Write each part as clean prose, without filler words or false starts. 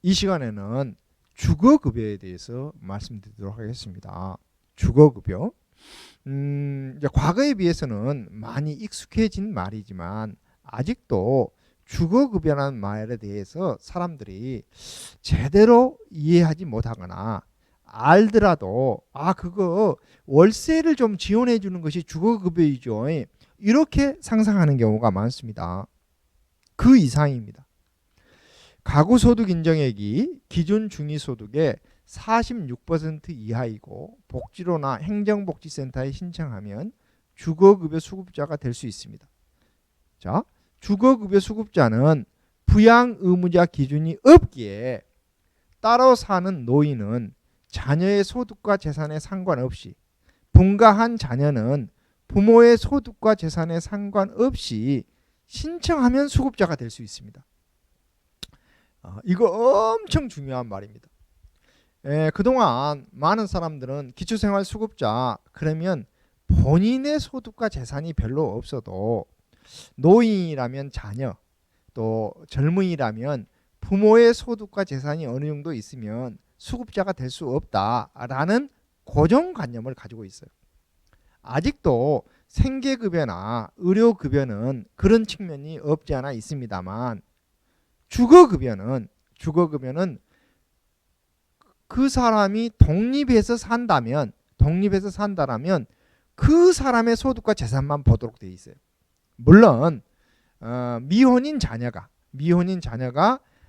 이 시간에는 주거급여에 대해서 말씀드리도록 하겠습니다. 주거급여. 이제 과거에 비해서는 많이 익숙해진 말이지만 아직도 주거급여라는 말에 대해서 사람들이 제대로 이해하지 못하거나 알더라도 그거 월세를 좀 지원해 주는 것이 주거급여이죠, 이렇게 상상하는 경우가 많습니다. 그 이상입니다. 가구소득 인정액이 기준 중위소득의 46% 이하이고 복지로나 행정복지센터에 신청하면 주거급여 수급자가 될 수 있습니다. 자, 주거급여 수급자는 부양 의무자 기준이 없기에 따로 사는 노인은 자녀의 소득과 재산에 상관없이, 분가한 자녀는 부모의 소득과 재산에 상관없이 신청하면 수급자가 될 수 있습니다. 이거 엄청 중요한 말입니다. 그동안 많은 사람들은 기초생활수급자 그러면 본인의 소득과 재산이 별로 없어도 노인이라면 자녀, 또 젊은이라면 부모의 소득과 재산이 어느 정도 있으면 수급자가 될 수 없다라는 고정관념을 가지고 있어요. 아직도 생계급여나 의료급여는 그런 측면이 없지 않아 있습니다만 주거급여는 그 사람이 독립해서 산다면 그 사람의 소득과 재산만 보도록 되어 있어요. 물론 미혼인 자녀가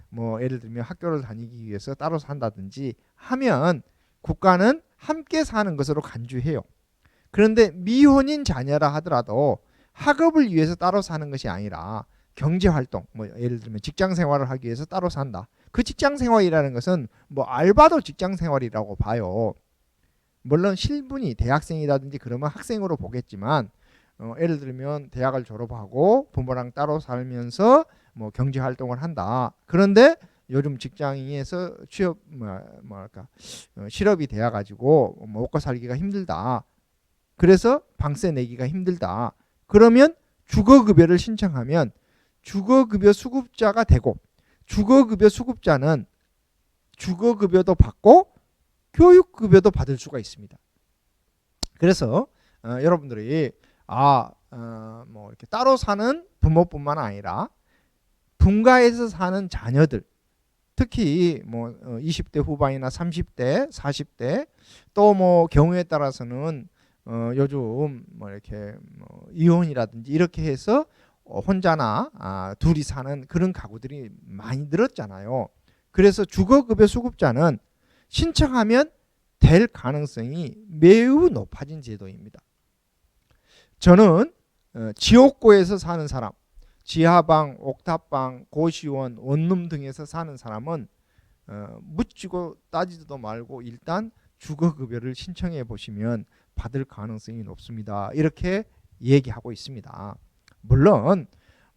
뭐 예를 들면 학교를 다니기 위해서 따로 산다든지 하면 국가는 함께 사는 것으로 간주해요. 그런데 미혼인 자녀라 하더라도 학업을 위해서 따로 사는 것이 아니라 경제활동, 뭐 예를 들면 직장생활을 하기 위해서 따로 산다. 그 직장생활이라는 것은 뭐 알바도 직장생활이라고 봐요. 물론 실분이 대학생이라든지 그러면 학생으로 보겠지만 예를 들면 대학을 졸업하고 부모랑 따로 살면서 뭐 경제활동을 한다. 그런데 요즘 직장에서 취업 실업이 되어가지고 먹고 살기가 힘들다. 그래서 방세 내기가 힘들다. 그러면 주거급여를 신청하면 주거급여 수급자가 되고, 주거급여 수급자는 주거급여도 받고 교육급여도 받을 수가 있습니다. 그래서 여러분들이 뭐 이렇게 따로 사는 부모뿐만 아니라 분가해서 사는 자녀들, 특히 뭐 20대 후반이나 30대, 40대, 또 뭐 경우에 따라서는 요즘 뭐 이렇게 이혼이라든지 이렇게 해서 혼자나 둘이 사는 그런 가구들이 많이 늘었잖아요. 그래서 주거급여 수급자는 신청하면 될 가능성이 매우 높아진 제도입니다. 저는 지옥고에서 사는 사람, 지하방, 옥탑방, 고시원, 원룸 등에서 사는 사람은 묻지도 따지지도 말고 일단 주거급여를 신청해 보시면 받을 가능성이 높습니다. 이렇게 얘기하고 있습니다. 물론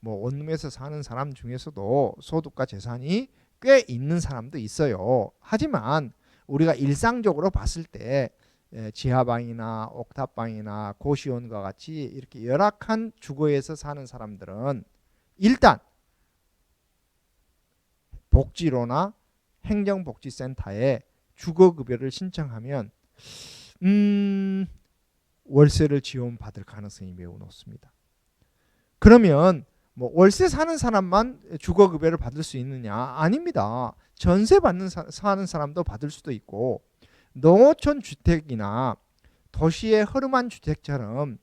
뭐 원룸에서 사는 사람 중에서도 소득과 재산이 꽤 있는 사람도 있어요. 하지만 우리가 일상적으로 봤을 때 지하방이나 옥탑방이나 고시원과 같이 이렇게 열악한 주거에서 사는 사람들은 일단 복지로나 행정복지센터에 주거급여를 신청하면 월세를 지원받을 가능성이 매우 높습니다. 그러면 뭐 월세 사는 사람만 주거급여를 받을 수 있느냐? 아닙니다. 전세 사는 사람도 받을 수도 있고, 농어촌 주택이나 도시의 허름한 주택처럼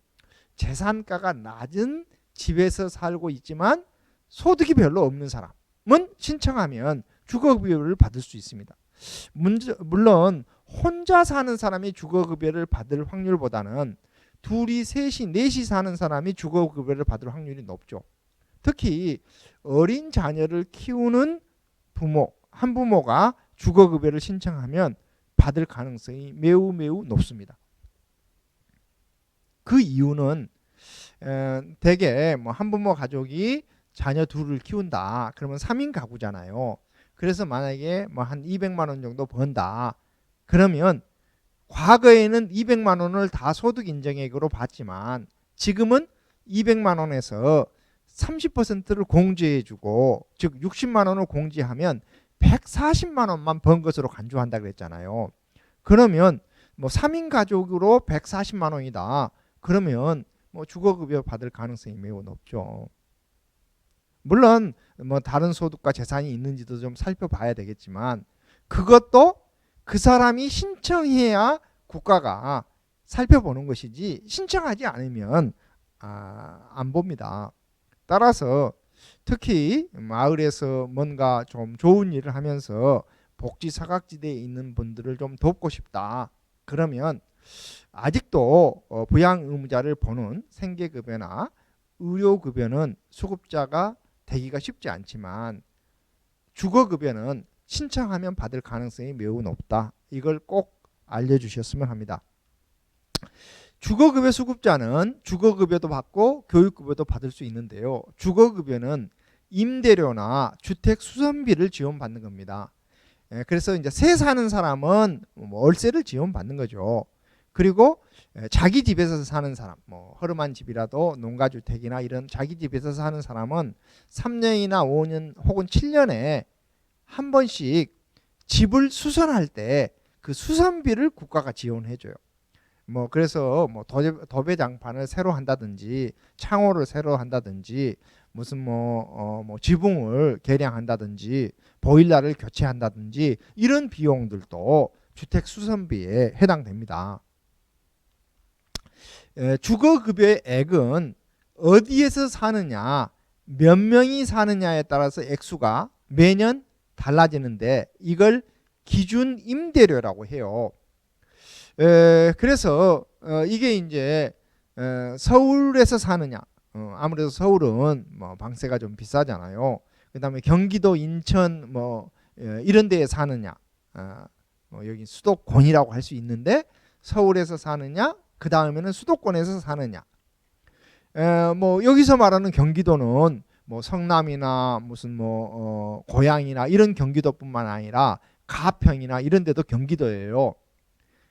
재산가가 낮은 집에서 살고 있지만 소득이 별로 없는 사람은 신청하면 주거급여를 받을 수 있습니다. 물론 혼자 사는 사람이 주거급여를 받을 확률보다는 둘이, 셋이, 넷이 사는 사람이 주거급여를 받을 확률이 높죠. 특히 어린 자녀를 키우는 부모, 한부모가 주거급여를 신청하면 받을 가능성이 매우 높습니다. 그 이유는 대개 뭐 한부모 가족이 자녀 둘을 키운다. 그러면 3인 가구잖아요. 그래서 만약에 뭐 한 200만 원 정도 번다. 그러면 과거에는 200만 원을 다 소득 인정액으로 받지만 지금은 200만 원에서 30%를 공제해주고, 즉 60만 원을 공제하면 140만 원만 번 것으로 간주한다 그랬잖아요. 그러면 뭐 3인 가족으로 140만 원이다. 그러면 뭐 주거급여 받을 가능성이 매우 높죠. 물론 뭐 다른 소득과 재산이 있는지도 좀 살펴봐야 되겠지만 그것도 그 사람이 신청해야 국가가 살펴보는 것이지 신청하지 않으면 안 봅니다. 따라서 특히 마을에서 뭔가 좀 좋은 일을 하면서 복지 사각지대에 있는 분들을 좀 돕고 싶다. 그러면 아직도 부양 의무자를 보는 생계급여나 의료급여는 수급자가 되기가 쉽지 않지만 주거급여는 신청하면 받을 가능성이 매우 높다. 이걸 꼭 알려주셨으면 합니다. 주거급여 수급자는 주거급여도 받고 교육급여도 받을 수 있는데요. 주거급여는 임대료나 주택 수선비를 지원받는 겁니다. 그래서 이제 새 사는 사람은 월세를 지원받는 거죠. 그리고 자기 집에서 사는 사람, 뭐 허름한 집이라도 농가주택이나 이런 자기 집에서 사는 사람은 3년이나 5년 혹은 7년에 한 번씩 집을 수선할 때 그 수선비를 국가가 지원해 줘요. 뭐 그래서 뭐 도배장판을 새로 한다든지 창호를 새로 한다든지 무슨 뭐 지붕을 개량한다든지 보일러를 교체한다든지 이런 비용들도 주택 수선비에 해당됩니다. 주거급여의 액은 어디에서 사느냐, 몇 명이 사느냐에 따라서 액수가 매년 달라지는데 이걸 기준 임대료라고 해요. 그래서 이게 이제 서울에서 사느냐, 아무래도 서울은 뭐 방세가 좀 비싸잖아요. 그다음에 경기도, 인천 뭐 이런 데에 사느냐, 뭐 여기 수도권이라고 할 수 있는데 서울에서 사느냐, 그 다음에는 수도권에서 사느냐. 뭐 여기서 말하는 경기도는 뭐 성남이나 무슨 뭐 고양이나 이런 경기도뿐만 아니라 가평이나 이런 데도 경기도예요.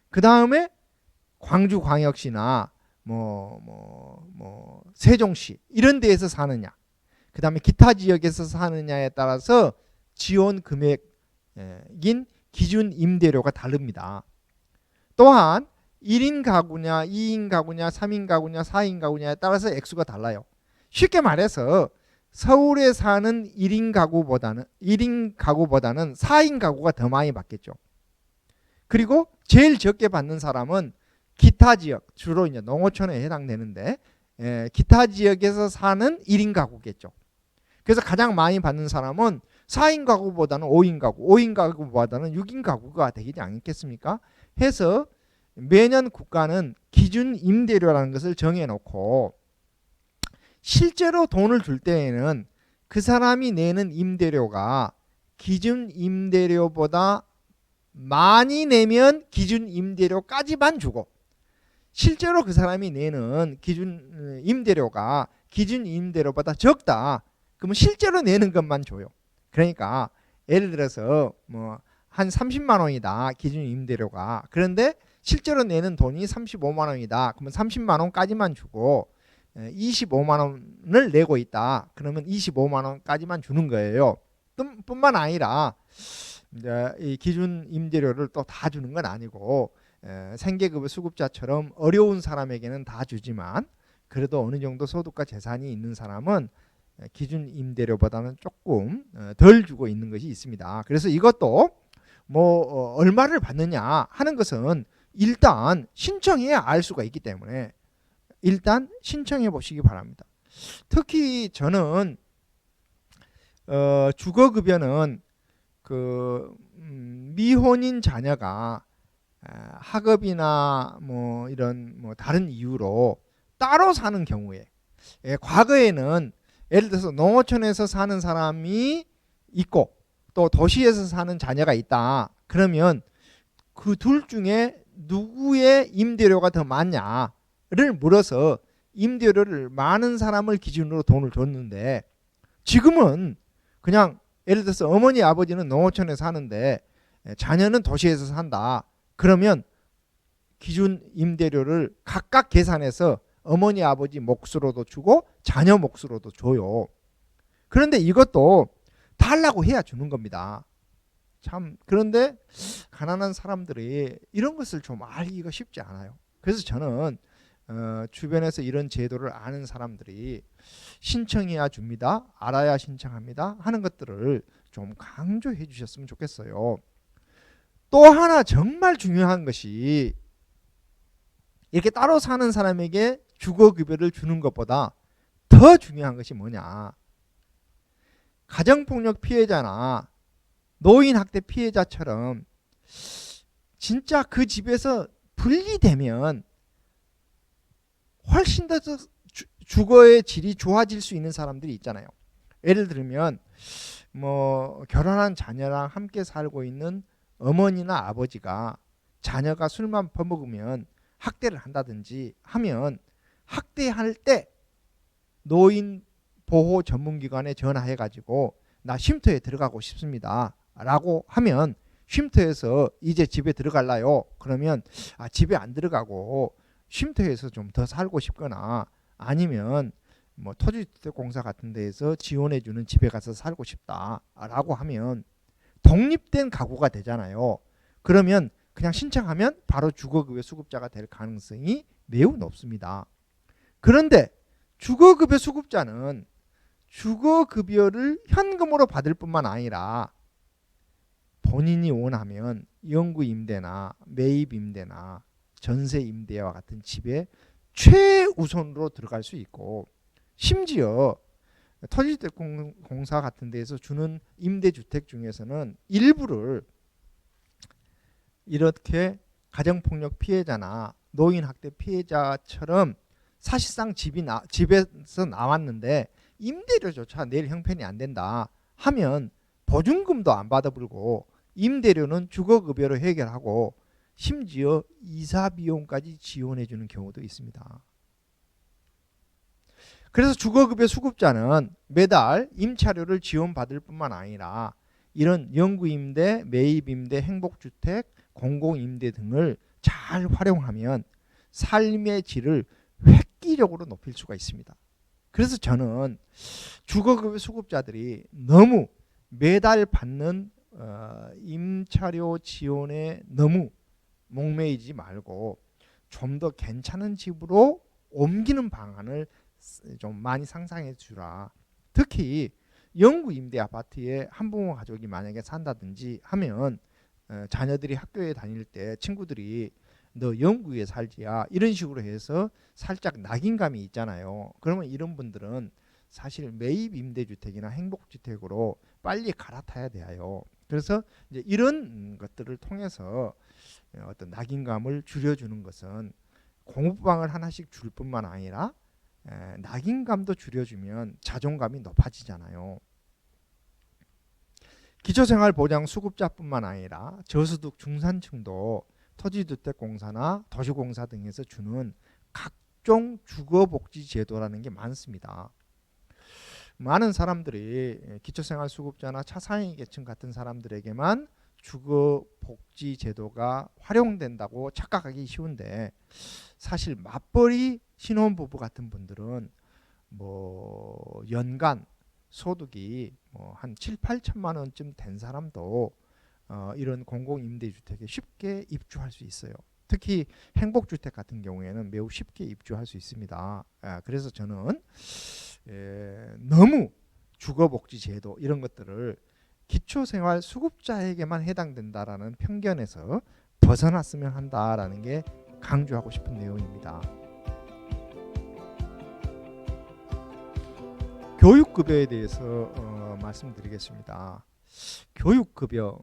그 다음에 광주광역시나 뭐 세종시 이런 데에서 사느냐, 그 다음에 기타 지역에서 사느냐에 따라서 지원 금액인 기준 임대료가 다릅니다. 또한 1인 가구냐, 2인 가구냐, 3인 가구냐, 4인 가구냐에 따라서 액수가 달라요. 쉽게 말해서 서울에 사는 1인 가구보다는 4인 가구가 더 많이 받겠죠. 그리고 제일 적게 받는 사람은 기타 지역, 주로 이제 농어촌에 해당되는데 기타 지역에서 사는 1인 가구겠죠. 그래서 가장 많이 받는 사람은 4인 가구보다는 5인 가구, 5인 가구보다는 6인 가구가 되지 않겠습니까? 해서 매년 국가는 기준 임대료라는 것을 정해놓고 실제로 돈을 줄 때에는 그 사람이 내는 임대료가 기준 임대료보다 많이 내면 기준 임대료까지만 주고 실제로 그 사람이 내는 기준 임대료가 기준 임대료보다 적다. 그러면 실제로 내는 것만 줘요. 그러니까 예를 들어서 뭐 한 30만 원이다. 기준 임대료가. 그런데 실제로 내는 돈이 35만 원이다. 그러면 30만 원까지만 주고 25만 원을 내고 있다. 그러면 25만 원까지만 주는 거예요. 뿐만 아니라 이제 이 기준 임대료를 또 다 주는 건 아니고 생계급여 수급자처럼 어려운 사람에게는 다 주지만 그래도 어느 정도 소득과 재산이 있는 사람은 기준 임대료보다는 조금 덜 주고 있는 것이 있습니다. 그래서 이것도 뭐 얼마를 받느냐 하는 것은 일단 신청해야 알 수가 있기 때문에 일단 신청해 보시기 바랍니다. 특히 저는 주거급여는 그 미혼인 자녀가 학업이나 뭐 이런 뭐 다른 이유로 따로 사는 경우에 과거에는 예를 들어서 농어촌에서 사는 사람이 있고 또 도시에서 사는 자녀가 있다. 그러면 그 둘 중에 누구의 임대료가 더 많냐를 물어서 임대료를 많은 사람을 기준으로 돈을 줬는데 지금은 그냥 예를 들어서 어머니 아버지는 농어촌에 사는데 자녀는 도시에서 산다. 그러면 기준 임대료를 각각 계산해서 어머니 아버지 몫으로도 주고 자녀 몫으로도 줘요. 그런데 이것도 달라고 해야 주는 겁니다. 참 그런데 가난한 사람들이 이런 것을 좀 알기가 쉽지 않아요. 그래서 저는 주변에서 이런 제도를 아는 사람들이 신청해야 줍니다, 알아야 신청합니다 하는 것들을 좀 강조해 주셨으면 좋겠어요. 또 하나 정말 중요한 것이 이렇게 따로 사는 사람에게 주거급여를 주는 것보다 더 중요한 것이 뭐냐, 가정폭력 피해자나 노인학대 피해자처럼 진짜 그 집에서 분리되면 훨씬 더 주거의 질이 좋아질 수 있는 사람들이 있잖아요. 예를 들면 뭐 결혼한 자녀랑 함께 살고 있는 어머니나 아버지가 자녀가 술만 퍼먹으면 학대를 한다든지 하면 학대할 때 노인 보호 전문기관에 전화해 가지고 나 쉼터에 들어가고 싶습니다 라고 하면 쉼터에서 이제 집에 들어갈라요. 그러면 집에 안 들어가고 쉼터에서 좀 더 살고 싶거나 아니면 뭐 토지주택공사 같은 데에서 지원해 주는 집에 가서 살고 싶다라고 하면 독립된 가구가 되잖아요. 그러면 그냥 신청하면 바로 주거급여 수급자가 될 가능성이 매우 높습니다. 그런데 주거급여 수급자는 주거급여를 현금으로 받을 뿐만 아니라 본인이 원하면 영구임대나 매입임대나 전세임대와 같은 집에 최우선으로 들어갈 수 있고, 심지어 토지주택공사 같은 데에서 주는 임대주택 중에서는 일부를 이렇게 가정폭력 피해자나 노인학대 피해자처럼 사실상 집에서 나왔는데 임대료조차 낼 형편이 안 된다 하면 보증금도 안 받아불고 임대료는 주거급여로 해결하고 심지어 이사비용까지 지원해 주는 경우도 있습니다. 그래서 주거급여 수급자는 매달 임차료를 지원받을 뿐만 아니라 이런 영구임대, 매입임대, 행복주택, 공공임대 등을 잘 활용하면 삶의 질을 획기적으로 높일 수가 있습니다. 그래서 저는 주거급여 수급자들이 너무 매달 받는 임차료 지원에 너무 목매이지 말고 좀 더 괜찮은 집으로 옮기는 방안을 좀 많이 상상해 주라. 특히 영구 임대 아파트에 한부모 가족이 만약에 산다든지 하면 자녀들이 학교에 다닐 때 친구들이 너 영구에 살지야 이런 식으로 해서 살짝 낙인감이 있잖아요. 그러면 이런 분들은 사실 매입 임대주택이나 행복주택으로 빨리 갈아타야 돼요. 그래서 이제 이런 것들을 통해서 어떤 낙인감을 줄여주는 것은 공부방을 하나씩 줄 뿐만 아니라 낙인감도 줄여주면 자존감이 높아지잖아요. 기초생활보장 수급자뿐만 아니라 저소득 중산층도 토지주택공사나 도시공사 등에서 주는 각종 주거복지제도라는 게 많습니다. 많은 사람들이 기초생활수급자나 차상위계층 같은 사람들에게만 주거복지제도가 활용된다고 착각하기 쉬운데 사실 맞벌이 신혼부부 같은 분들은 뭐 연간 소득이 뭐 한 7, 8천만 원쯤 된 사람도 이런 공공임대주택에 쉽게 입주할 수 있어요. 특히 행복주택 같은 경우에는 매우 쉽게 입주할 수 있습니다. 그래서 저는 너무 주거복지제도 이런 것들을 기초생활 수급자에게만 해당된다라는 편견에서 벗어났으면 한다라는 게 강조하고 싶은 내용입니다. 교육급여에 대해서 말씀드리겠습니다. 교육급여